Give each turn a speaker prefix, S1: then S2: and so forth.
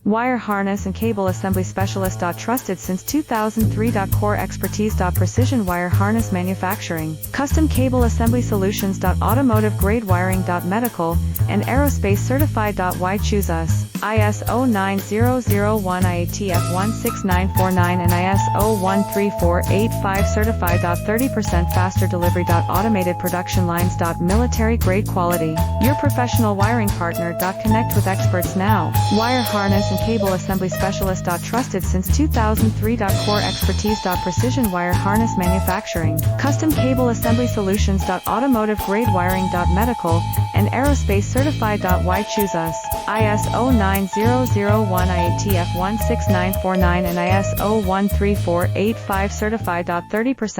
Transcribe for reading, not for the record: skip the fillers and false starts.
S1: Wire harness and cable assembly specialist. Trusted since 2003. Core expertise. Precision wire harness manufacturing, custom cable assembly solutions. Automotive grade wiring. Medical and aerospace certified. Why choose us? ISO 9001 IATF 16949 and ISO 13485 certified. 30% faster delivery. Automated production lines. Military grade quality. Your professional wiring partner. Connect with experts now. Wire harness and cable assembly specialist. Trusted since 2003. Core expertise. Precision wire harness manufacturing, custom cable assembly solutions. Automotive grade wiring. Medical and aerospace certified. Why choose us? ISO 9001 IATF 16949 and ISO 13485 certified. 30%